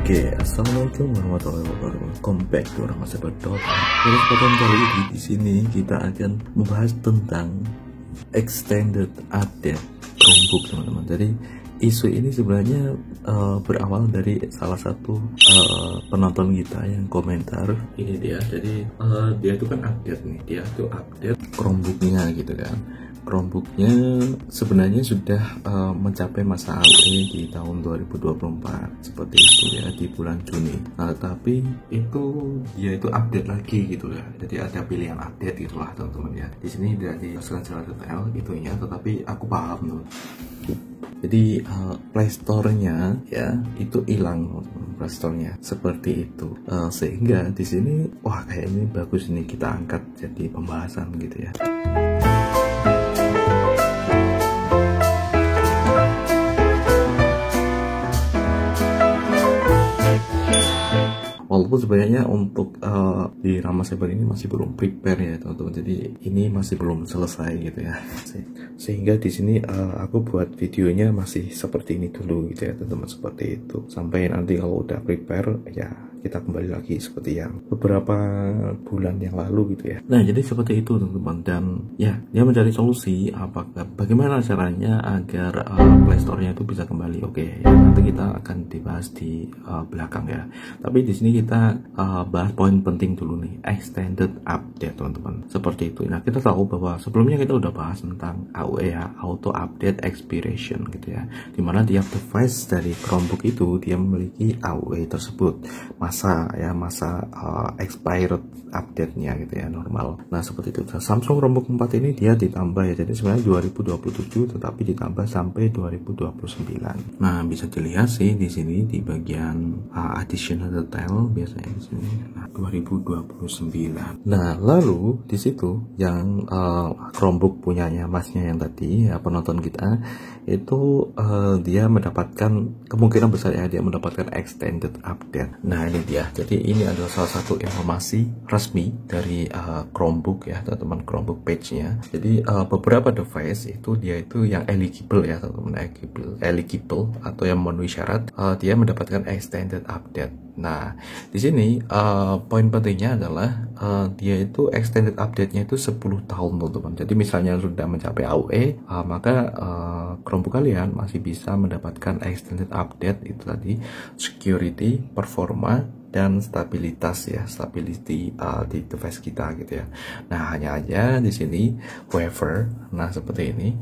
Oke, assalamualaikum warahmatullahi wabarakatuh. Welcome back to Orang Masa Berdot. Pada kesempatan kali ini di sini kita akan membahas tentang extended update Chromebook, teman-teman. Jadi isu ini sebenarnya berawal dari salah satu penonton kita yang komentar ini dia. Jadi dia itu kan update nih, dia itu update Chromebooknya gitu kan. Chromebooknya sebenarnya sudah mencapai masa AOE di tahun 2024 seperti itu ya, di bulan Juni. Nah, tapi itu dia itu update lagi gitu ya. Jadi ada pilihan update gitulah teman-teman ya. Di sini tidak dijelaskan secara detail itunya, tetapi aku paham tuh. Jadi Playstore-nya ya itu hilang, Playstore-nya seperti itu, sehingga di sini wah kayak ini bagus nih kita angkat jadi pembahasan gitu ya. Walaupun sebenarnya untuk di Rama Cyber ini masih belum prepare ya teman-teman, jadi ini masih belum selesai gitu ya, sehingga di sini aku buat videonya masih seperti ini dulu gitu ya teman-teman, seperti itu sampai nanti kalau udah prepare ya kita kembali lagi seperti yang beberapa bulan yang lalu gitu ya. Nah jadi seperti itu teman-teman, dan ya dia mencari solusi bagaimana caranya agar Playstore-nya itu bisa kembali. Oke ya, nanti kita akan dibahas di belakang ya, tapi di sini kita bahas poin penting dulu nih, extended update teman-teman, seperti itu. Nah kita tahu bahwa sebelumnya kita udah bahas tentang AOE ya, auto update expiration gitu ya, dimana tiap device dari Chromebook itu dia memiliki AOE tersebut, masa expired update-nya gitu ya, normal. Nah seperti itu. Samsung Chromebook 4 ini dia ditambah ya, jadi sebenarnya 2027 tetapi ditambah sampai 2029. Nah bisa dilihat sih di sini di bagian additional detail biasanya di sini 2029. Nah lalu di situ yang Chromebook punyanya masnya yang tadi ya, penonton kita itu dia mendapatkan kemungkinan besar ya, dia mendapatkan extended update. Nah ini dia, jadi ini adalah salah satu informasi resmi dari Chromebook ya teman-teman, Chromebook page-nya. Jadi beberapa device itu dia itu yang eligible ya teman-teman, eligible atau yang memenuhi syarat dia mendapatkan extended update. Nah di sini poin pentingnya adalah dia itu extended update-nya itu 10 tahun teman-teman. Jadi misalnya sudah mencapai AOE maka Chromebook kalian masih bisa mendapatkan extended update itu tadi, security, performa, dan stabilitas ya, stability di device kita gitu ya. Nah hanya aja di sini waiver, nah seperti ini.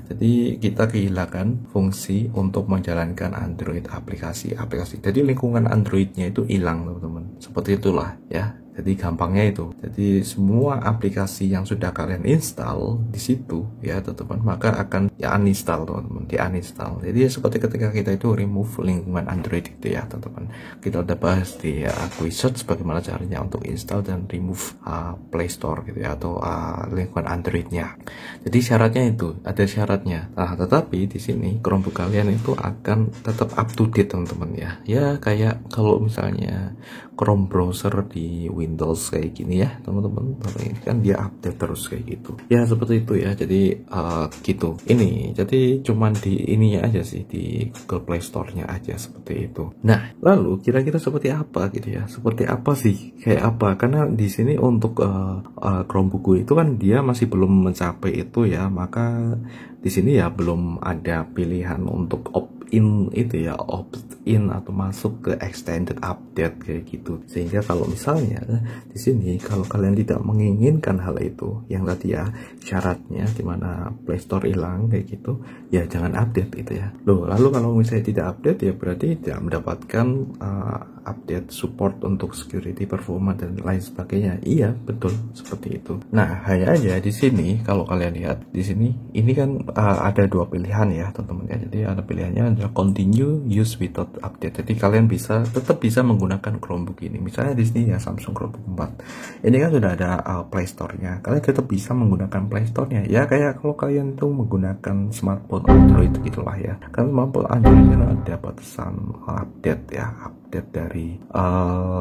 Jadi kita kehilangan fungsi untuk menjalankan Android aplikasi. Jadi lingkungan Androidnya itu hilang teman-teman. Seperti itulah ya. Jadi gampangnya itu. Jadi semua aplikasi yang sudah kalian install di situ ya teman-teman, maka akan ya uninstall teman-teman, di uninstall. Jadi seperti ketika kita itu remove lingkungan Android itu ya teman-teman. Kita udah bahas di Quicksearch bagaimana caranya untuk install dan remove Play Store gitu ya, atau lingkungan Androidnya. Jadi syaratnya itu ada syaratnya. Nah tetapi di sini Chromebook kalian itu akan tetap up to date teman-teman ya. Ya kayak kalau misalnya Chrome browser di Windows kayak gini ya teman-teman, ini kan dia update terus kayak gitu ya, seperti itu ya. Jadi gitu ini, jadi cuman di ininya aja sih, di Google Play Store-nya aja seperti itu. Nah lalu kira-kira seperti apa gitu ya, seperti apa sih, kayak apa, karena di sini untuk Chromebook itu kan dia masih belum mencapai itu ya, maka di sini ya belum ada pilihan untuk opt-in itu ya, opt-in atau masuk ke extended update kayak gitu. Sehingga kalau misalnya di sini kalau kalian tidak menginginkan hal itu yang tadi ya syaratnya, dimana Play Store hilang kayak gitu ya, jangan update itu ya. Loh lalu kalau misalnya tidak update ya berarti tidak mendapatkan update support untuk security, performa, dan lain sebagainya. Iya betul seperti itu. Nah hanya aja di sini kalau kalian lihat di sini ini kan ada dua pilihan ya teman-teman ya. Jadi ada pilihannya adalah continue use without update. Jadi kalian tetap bisa menggunakan Chromebook ini. Misalnya di sini ya Samsung Chromebook 4. Ini kan sudah ada Play Store-nya. Kalian tetap bisa menggunakan Play Store-nya. Ya kayak kalau kalian tuh menggunakan smartphone Android gitulah ya. Karena smartphone Android kan ada batasan update ya, update dari dari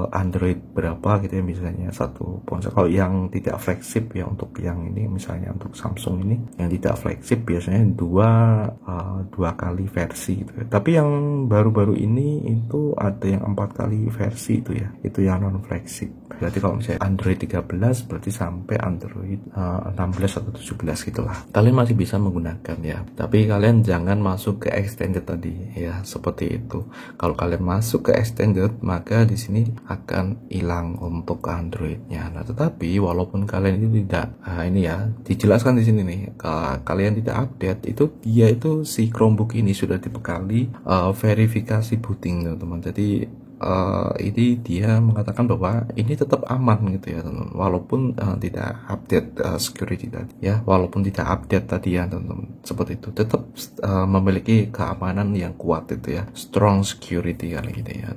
Android berapa gitu ya, misalnya satu ponsel. Kalau yang tidak flagship ya, untuk yang ini misalnya untuk Samsung ini yang tidak flagship biasanya dua kali versi gitu ya. Tapi yang baru-baru ini itu ada yang 4 kali versi itu ya, itu yang non flagship. Berarti kalau misalnya Android 13 berarti sampai Android 16 atau 17 gitulah. Kalian masih bisa menggunakan ya, tapi kalian jangan masuk ke extended tadi ya, seperti itu. Kalau kalian masuk ke extended maka di sini akan hilang untuk Androidnya. Nah, tetapi walaupun kalian itu tidak ini ya, dijelaskan di sini nih, kalian tidak update itu, dia itu si Chromebook ini sudah dibekali verifikasi booting teman-teman. Jadi ini dia mengatakan bahwa ini tetap aman gitu ya teman-teman, walaupun tidak update security tadi ya, walaupun tidak update tadi ya teman-teman, seperti itu tetap memiliki keamanan yang kuat itu ya, strong security kali gitu ya,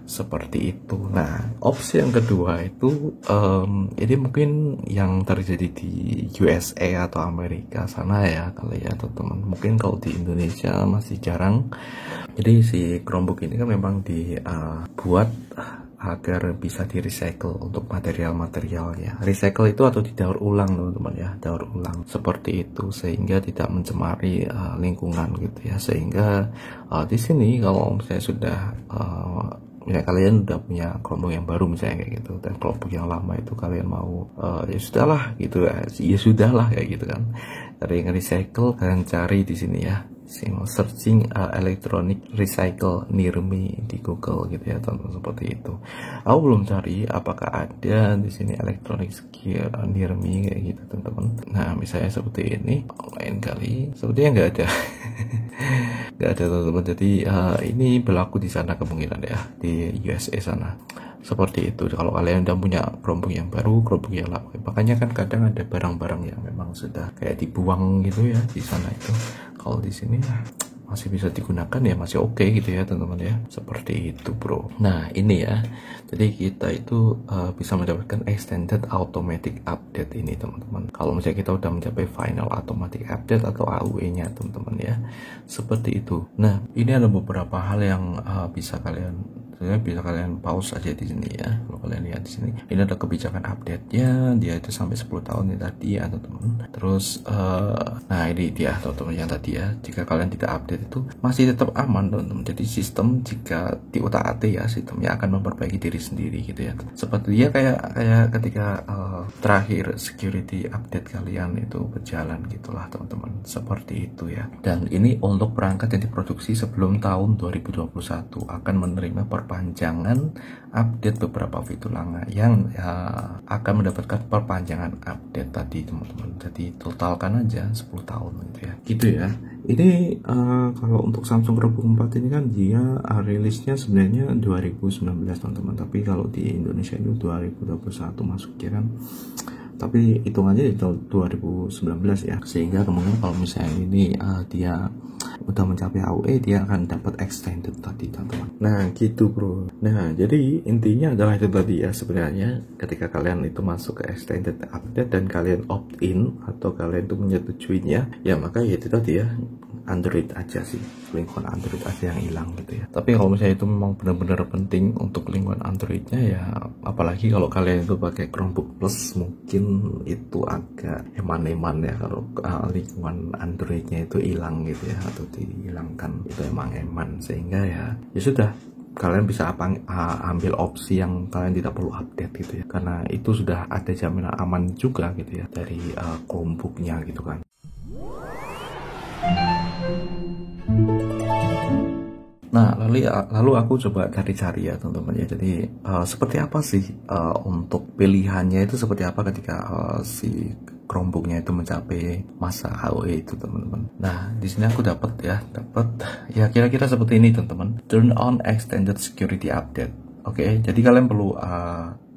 seperti itu. Nah, opsi yang kedua itu ini mungkin yang terjadi di USA atau Amerika sana ya kali ya teman-teman. Mungkin kalau di Indonesia masih jarang. Jadi si Chromebook ini kan memang dibuat agar bisa di recycle untuk material-materialnya. Recycle itu atau didaur ulang teman-teman ya, daur ulang seperti itu, sehingga tidak mencemari lingkungan gitu ya. Sehingga di sini kalau misalnya sudah ya kalian udah punya Chromebook yang baru misalnya kayak gitu, dan Chromebook yang lama itu kalian mau ya sudahlah gitu ya sudahlah kayak gitu kan, dari yang recycle kalian cari di sini ya, searching electronic recycle near me di Google gitu ya teman-teman, seperti itu. Aku belum cari apakah ada di sini electronic near me kayak gitu teman-teman. Nah, misalnya seperti ini, lain kali sepertinya nggak ada. Nggak ada teman-teman. Jadi ini berlaku di sana kemungkinan ya, di USA sana. Seperti itu. Kalau kalian udah punya Chromebook yang baru, Chromebook yang lama, makanya kan kadang ada barang-barang yang memang sudah kayak dibuang gitu ya di sana itu. Kalau di sini ya masih bisa digunakan ya, masih oke gitu ya teman-teman ya, seperti itu bro. Nah ini ya, jadi kita itu bisa mendapatkan extended automatic update ini teman-teman, kalau misalnya kita udah mencapai final automatic update atau AUE nya teman-teman ya, seperti itu. Nah, ini ada beberapa hal yang bisa kalian pause aja di sini ya. Kalau kalian lihat di sini, ini ada kebijakan update-nya, dia itu sampai 10 tahun ini tadi ya teman-teman. Terus nah ini dia teman-teman yang tadi ya, jika kalian tidak update itu masih tetap aman teman-teman. Jadi sistem jika diutak-atik ya, sistemnya akan memperbaiki diri sendiri gitu ya. Seperti dia kayak ketika terakhir security update kalian itu berjalan gitulah teman-teman, seperti itu ya. Dan ini untuk perangkat yang diproduksi sebelum tahun 2021 akan menerima perpanjangan update beberapa fitur lama yang akan mendapatkan perpanjangan update tadi teman-teman. Jadi totalkan aja 10 tahun gitu ya. Gitu ya. Ini kalau untuk Samsung Chromebook 4 ini kan dia rilisnya sebenarnya 2019 teman-teman, tapi kalau di Indonesia itu 2021 masuknya kan, tapi hitungannya di tahun 2019 ya, sehingga kemungkinan kalau misalnya ini dia udah mencapai AUE dia akan dapat extended tadi teman-teman. Nah gitu bro. Nah jadi intinya adalah itu tadi ya, sebenarnya ketika kalian itu masuk ke extended update dan kalian opt in atau kalian itu menyetujuinya ya, maka ya itu tadi ya, Android aja sih, lingkungan Android aja yang hilang gitu ya. Tapi kalau misalnya itu memang benar-benar penting untuk lingkungan Androidnya ya, apalagi kalau kalian itu pakai Chromebook Plus, mungkin itu agak eman-eman ya kalau lingkungan Androidnya itu hilang gitu ya, atau dihilangkan, itu emang eman. Sehingga ya sudah, kalian bisa ambil opsi yang kalian tidak perlu update gitu ya, karena itu sudah ada jaminan aman juga gitu ya dari Chromebooknya gitu kan. Nah, lalu aku coba cari-cari ya teman-teman ya. Jadi seperti apa sih untuk pilihannya itu, seperti apa ketika si Chromebooknya itu mencapai masa AOE itu teman-teman. Nah, di sini aku dapat ya kira-kira seperti ini teman-teman. Turn on extended security update. Oke, jadi kalian perlu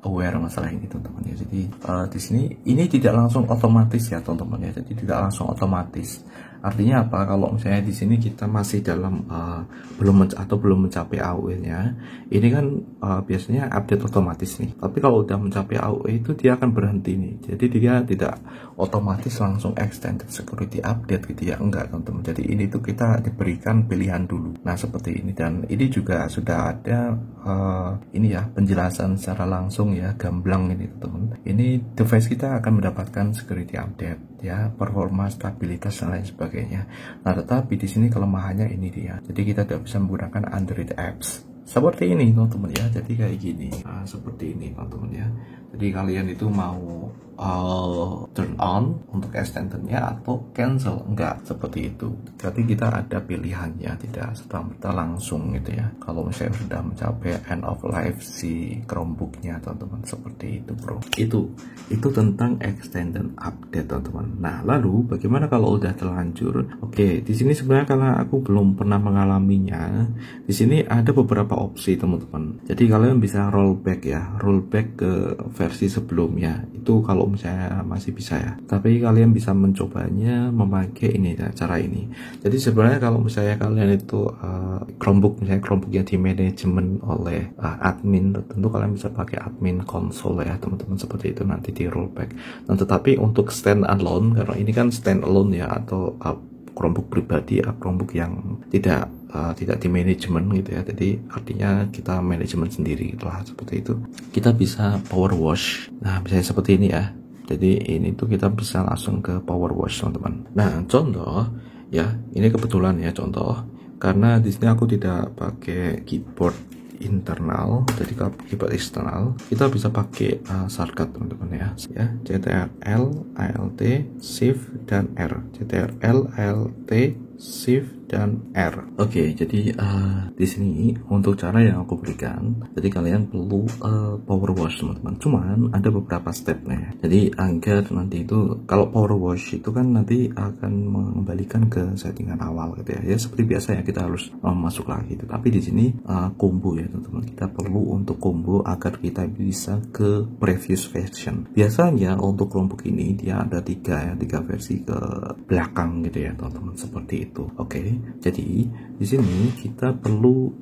aware masalah ini teman-teman ya. Jadi di sini ini tidak langsung otomatis ya teman-teman ya. Jadi tidak langsung otomatis Artinya apa? Kalau misalnya di sini kita masih dalam belum mencapai AOE-nya, ini kan biasanya update otomatis nih. Tapi kalau udah mencapai AOE itu dia akan berhenti nih. Jadi dia tidak otomatis langsung extended security update gitu ya. Enggak teman-teman. Jadi ini tuh kita diberikan pilihan dulu. Nah seperti ini, dan ini juga sudah ada ini ya penjelasan secara langsung ya, gamblang ini teman-teman. Ini device kita akan mendapatkan security update ya, performa, stabilitas dan lain sebagainya. Nah tetapi di sini kelemahannya ini dia, jadi kita tidak bisa menggunakan Android apps seperti ini teman-teman ya. Jadi kayak gini, seperti ini teman-teman ya. Jadi kalian itu mau turn on untuk extensionnya atau cancel, enggak seperti itu. Jadi kita ada pilihannya, tidak serta-merta langsung gitu ya. Kalau misalnya sudah mencapai end of life si Chromebooknya teman-teman, seperti itu bro. Itu tentang extended update teman-teman. Nah lalu bagaimana kalau udah terlanjur? Oke, di sini sebenarnya karena aku belum pernah mengalaminya, di sini ada beberapa opsi teman-teman. Jadi kalian bisa rollback ya, rollback ke versi sebelumnya. Itu kalau misalnya masih bisa ya. Tapi kalian bisa mencobanya memakai ini ya, cara ini. Jadi sebenarnya kalau misalnya kalian itu Chromebook, misalnya Chromebook yang di manajemen oleh admin, tentu kalian bisa pakai admin console ya teman-teman, seperti itu nanti di rollback. Nah tetapi untuk stand alone, karena ini kan stand alone ya, atau Chromebook pribadi, Chromebook yang tidak di manajemen gitu ya. Jadi artinya kita manajemen sendiri lah, seperti itu. Kita bisa power wash. Nah misalnya seperti ini ya. Jadi ini tuh kita bisa langsung ke power wash teman-teman. Nah contoh ya, ini kebetulan ya contoh, karena di sini aku tidak pakai keyboard internal, jadi kalau keyboard eksternal kita bisa pakai shortcut teman-teman ya. CTRL, ALT, Shift dan R. CTRL, ALT, Shift dan R. Oke, jadi di sini untuk cara yang aku berikan, jadi kalian perlu power wash teman-teman. Cuman ada beberapa stepnya. Jadi agar nanti itu kalau power wash itu kan nanti akan mengembalikan ke settingan awal gitu ya. Ya seperti biasa ya, kita harus masuk lagi. Tapi di sini combo ya teman-teman. Kita perlu untuk combo agar kita bisa ke previous version. Biasanya untuk Chromebook ini dia ada tiga versi ke belakang gitu ya teman-teman, seperti itu. Oke. Jadi di sini kita perlu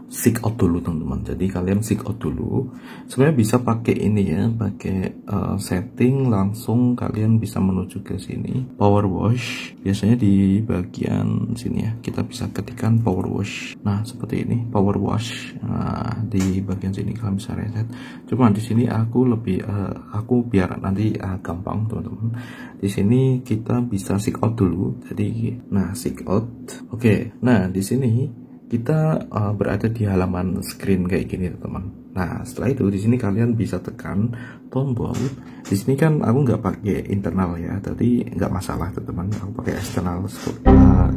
seek out dulu teman-teman. Jadi kalian seek out dulu. Sebenarnya bisa pakai ini ya, pakai setting langsung kalian bisa menuju ke sini. Power wash biasanya di bagian sini ya. Kita bisa ketikkan power wash. Nah seperti ini power wash. Nah di bagian sini kalian bisa reset. Cuma di sini aku lebih aku biar nanti gampang teman-teman. Di sini kita bisa seek out dulu. Jadi nah seek out. Oke. Nah di sini kita berada di halaman screen kayak gini teman-teman. Nah setelah itu di sini kalian bisa tekan tombol. Di sini kan aku nggak pakai internal ya, tapi nggak masalah teman-teman. Aku pakai external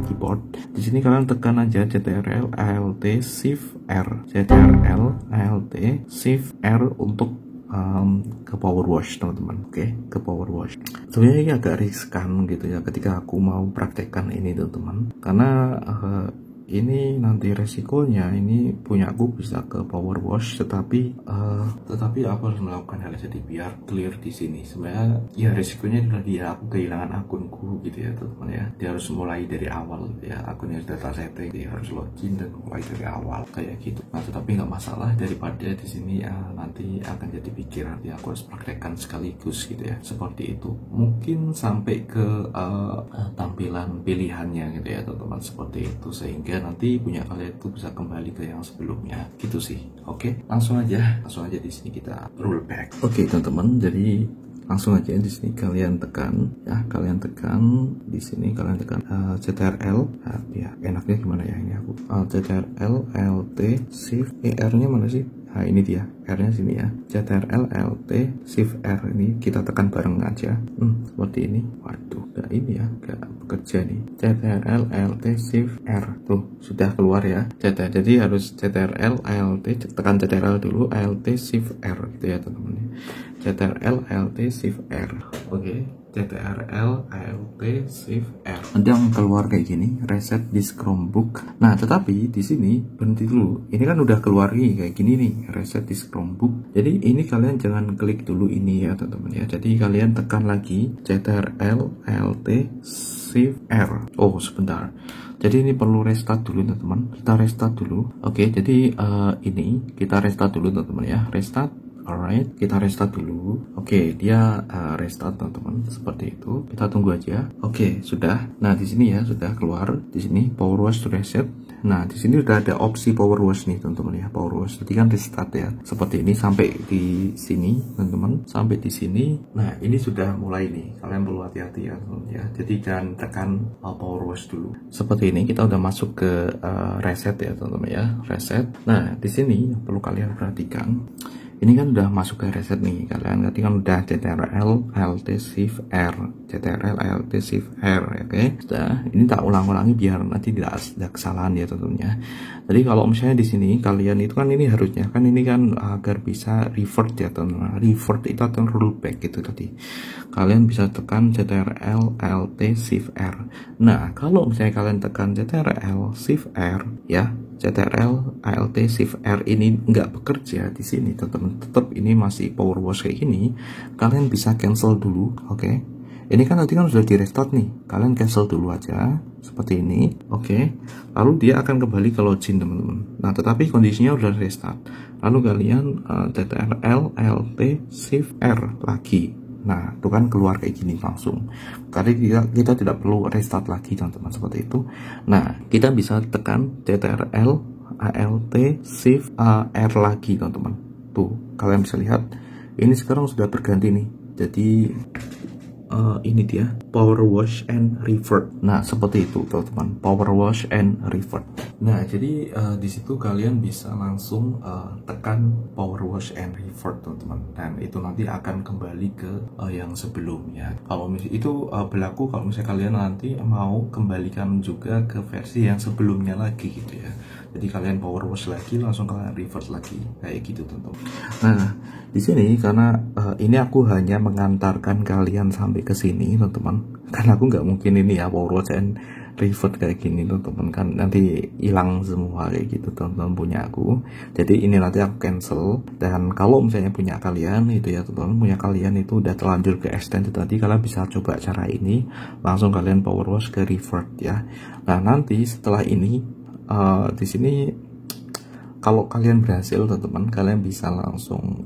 keyboard. Di sini kalian tekan aja CTRL, ALT, Shift R. CTRL, ALT, Shift R untuk ke power wash teman-teman. Oke, ke power wash. Sebenarnya ini agak riskan gitu ya ketika aku mau praktekkan ini teman-teman, karena ini nanti resikonya ini punya aku bisa ke power wash, tetapi aku harus melakukan hal jadi biar clear di sini. Sebenarnya ya resikonya adalah dia aku kehilangan akunku gitu ya teman-teman ya. Dia harus mulai dari awal gitu ya, akunnya sudah tersetting, dia harus login dan mulai dari awal kayak gitu. Nah tetapi nggak masalah, daripada di sini nanti akan jadi pikiran ya, aku harus praktekkan sekaligus gitu ya, seperti itu. Mungkin sampai ke tampilan pilihannya gitu ya teman-teman, seperti itu, sehingga nanti punya kalian itu bisa kembali ke yang sebelumnya gitu sih. Oke, langsung aja di sini kita rollback. Oke teman-teman, jadi langsung aja di sini kalian tekan ya, di sini kalian tekan CTRL. Ya enaknya gimana ya ini aku CTRL, ALT, Shift R nya mana sih? Nah ini dia, R nya sini ya, CTRL, ALT, Shift R. Ini kita tekan bareng aja seperti ini. Waduh, gak ini ya, gak bekerja nih. CTRL, ALT, Shift R. Tuh sudah keluar ya. Jadi harus CTRL, ALT, tekan CTRL dulu, ALT, Shift R gitu ya teman-teman. CTRL, ALT, Shift R. Oke. ctrl alt shift R. Nanti yang keluar kayak gini, reset disk Chromebook. Nah, tetapi di sini berhenti dulu. Ini kan udah keluar nih kayak gini nih, reset disk Chromebook. Jadi ini kalian jangan klik dulu ini ya teman-teman ya. Jadi kalian tekan lagi ctrl alt shift R. Oh, sebentar. Jadi ini perlu restart dulu teman-teman. Kita restart dulu. Oke, jadi ini kita restart dulu teman-teman ya. Restart. Alright, kita restart dulu. Oke, dia restart teman-teman seperti itu. Kita tunggu aja. Oke, sudah. Nah, di sini ya sudah keluar. Di sini power wash to reset. Nah, di sini udah ada opsi power wash nih teman-teman ya, power wash. Jadi kan restart ya. Seperti ini sampai di sini teman-teman, sampai di sini. Nah, ini sudah mulai nih. Kalian perlu hati-hati ya teman-teman ya. Jadi jangan tekan power wash dulu. Seperti ini kita udah masuk ke reset ya teman-teman ya, reset. Nah, di sini perlu kalian perhatikan. Ini kan udah masuk ke reset nih, kalian nanti kan udah ctrl alt shift R, ctrl alt shift R, oke. Sudah, ini tak ulang-ulangi biar nanti tidak ada kesalahan ya tentunya. Jadi kalau misalnya di sini kalian itu kan ini harusnya kan ini kan agar bisa revert ya teman-teman. Revert itu akan rollback gitu tadi. Kalian bisa tekan ctrl alt shift R. Nah, kalau misalnya kalian tekan ctrl shift R ya, ctrl alt shift R ini nggak bekerja di sini teman-teman, tetap ini masih power wash kayak gini, kalian bisa cancel dulu. Oke, ini kan nanti kan sudah di restart nih, kalian cancel dulu aja seperti ini. Oke, lalu dia akan kembali ke login teman-teman. Nah, tetapi kondisinya udah restart, lalu kalian ctrl alt shift R lagi. Nah, itu kan keluar kayak gini langsung. Karena kita tidak perlu restart lagi teman-teman seperti itu. Nah, kita bisa tekan ctrl alt shift R lagi teman-teman. Tuh, kalian bisa lihat ini sekarang sudah berganti nih. Jadi ini dia power wash and revert. Nah, seperti itu teman-teman, power wash and revert. Nah, jadi di situ kalian bisa langsung tekan power wash and revert teman-teman, dan itu nanti akan kembali ke yang sebelumnya. Kalau misalnya itu berlaku kalau misalnya kalian nanti mau kembalikan juga ke versi yang sebelumnya lagi gitu ya. Jadi kalian power wash lagi, langsung kalian revert lagi kayak gitu teman-teman. Nah, di sini karena ini aku hanya mengantarkan kalian sampai ke sini teman-teman, karena aku nggak mungkin ini ya power wash and revert kayak gini teman-teman, kan nanti hilang semua kayak gitu teman-teman punya aku. Jadi ini nanti aku cancel, dan kalau misalnya punya kalian itu ya teman-teman, punya kalian itu udah terlanjur ke extended tadi, kalian bisa coba cara ini, langsung kalian power wash ke revert ya. Nah, nanti setelah ini di sini kalau kalian berhasil teman-teman, kalian bisa langsung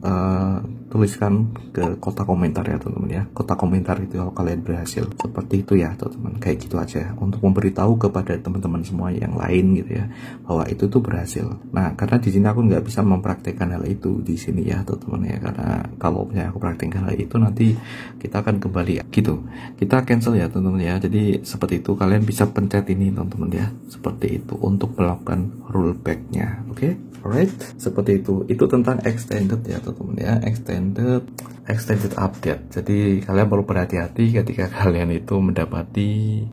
tuliskan ke kotak komentar ya teman-teman ya, kotak komentar itu kalau kalian berhasil, seperti itu ya teman-teman. Kayak gitu aja untuk memberitahu kepada teman-teman semua yang lain gitu ya, bahwa itu tuh berhasil. Nah, karena di sini aku nggak bisa mempraktekkan hal itu di sini ya teman-teman ya, karena kalau misalnya aku praktekkan hal itu nanti kita akan kembali gitu, kita cancel ya teman-teman ya. Jadi seperti itu, kalian bisa pencet ini teman-teman ya, seperti itu untuk melakukan rollbacknya. Oke, alright, seperti itu. Itu tentang extended ya teman-teman ya, extended update. Jadi kalian perlu berhati-hati ketika kalian itu mendapati,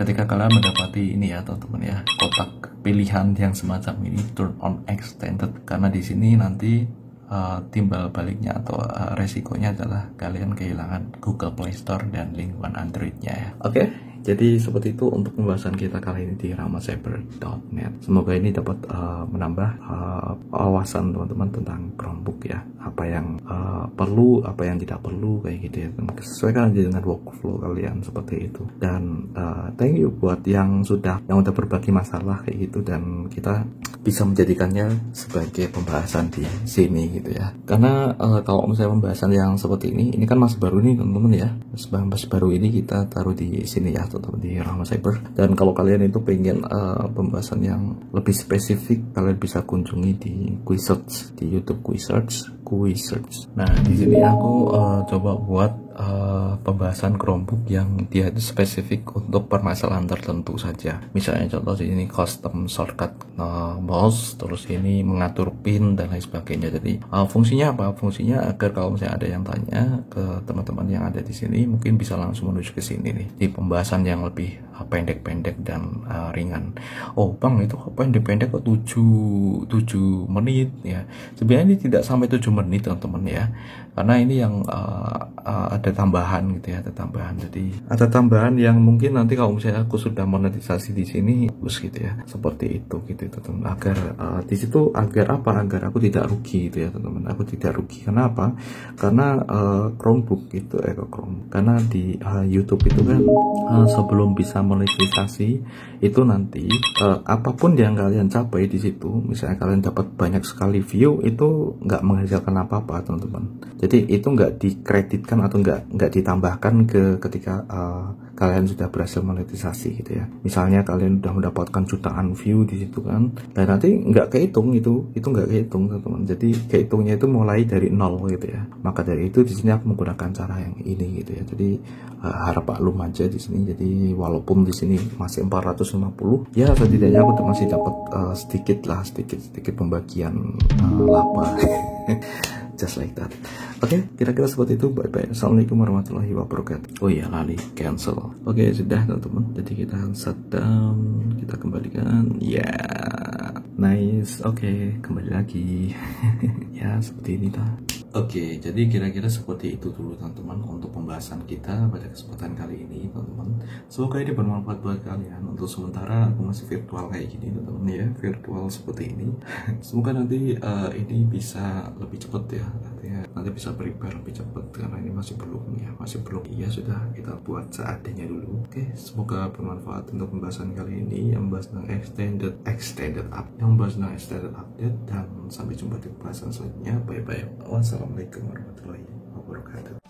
ketika kalian mendapati ini ya teman-teman ya, kotak pilihan yang semacam ini, turn on extended, karena di sini nanti timbal baliknya atau resikonya adalah kalian kehilangan Google Play Store dan lingkungan Androidnya ya. Oke, jadi seperti itu untuk pembahasan kita kali ini di ramacyber.net. Semoga ini dapat menambah wawasan teman-teman tentang Chromebook ya, apa yang perlu, apa yang tidak perlu kayak gitu ya. Sesuaikan aja dengan workflow kalian seperti itu. Dan thank you buat yang udah berbagi masalah kayak gitu, dan kita bisa menjadikannya sebagai pembahasan di sini gitu ya. Karena kalau misalnya pembahasan yang seperti ini kan masih baru nih teman-teman ya, masih baru ini kita taruh di sini ya teman-teman, di Rahma Cyber. Dan kalau kalian itu pengen pembahasan yang lebih spesifik, kalian bisa kunjungi di Quizsearch, di YouTube Quizsearch. Nah, di sini aku coba buat pembahasan Chromebook yang dia itu spesifik untuk permasalahan tertentu saja. Misalnya contoh di sini custom shortcut mouse, terus ini mengatur pin dan lain sebagainya. Jadi fungsinya apa? Fungsinya agar kalau misalnya ada yang tanya ke teman-teman yang ada di sini, mungkin bisa langsung menuju ke sini nih, di pembahasan yang lebih pendek-pendek dan ringan. Oh bang, itu pendek-pendek kok 7 menit ya. Sebenarnya ini tidak sampai 7 menit teman-teman ya. karena ini yang ada tambahan gitu ya, ada tambahan. Jadi ada tambahan yang mungkin nanti kalau misalnya aku sudah monetisasi di sini bagus gitu ya, seperti itu gitu teman-teman. Agar di situ agar apa, agar aku tidak rugi gitu ya teman-teman. Aku tidak rugi karena apa, karena Chromebook itu Chromebook, karena di YouTube itu kan sebelum bisa monetisasi itu nanti apapun yang kalian capai di situ, misalnya kalian dapat banyak sekali view, itu nggak menghasilkan apa-apa teman-teman. Jadi itu nggak dikreditkan atau nggak ditambahkan ketika kalian sudah berhasil monetisasi gitu ya. Misalnya kalian udah mendapatkan jutaan view di situ kan, dan nanti nggak kehitung itu nggak kehitung teman-teman. Jadi kehitungnya itu mulai dari nol gitu ya. Maka dari itu di sini aku menggunakan cara yang ini gitu ya. Jadi harap maklum aja di sini. Jadi walaupun di sini masih 450, ya setidaknya aku masih dapat sedikit pembagian laba. Just like that. Oke, kira-kira seperti itu. Bye-bye. Assalamualaikum warahmatullahi wabarakatuh. Oh iya, lali cancel. Oke, sudah teman-teman. Jadi kita shutdown, kita kembalikan. Ya, nice. Oke, kembali lagi. Ya, seperti ini dah. Oke, jadi kira-kira seperti itu dulu teman-teman untuk pembahasan kita pada kesempatan kali ini teman-teman. Semoga ini bermanfaat buat kalian. Untuk sementara aku masih virtual kayak gini teman-teman ya, virtual seperti ini. Semoga nanti ini bisa lebih cepat ya, artinya nanti bisa prepare lebih cepat karena ini masih belum ya, sudah kita buat seadanya dulu. Oke, semoga bermanfaat untuk pembahasan kali ini yang membahas tentang extended update, dan sampai jumpa di pembahasan selanjutnya. Bye bye. Wassalamualaikum warahmatullahi wabarakatuh.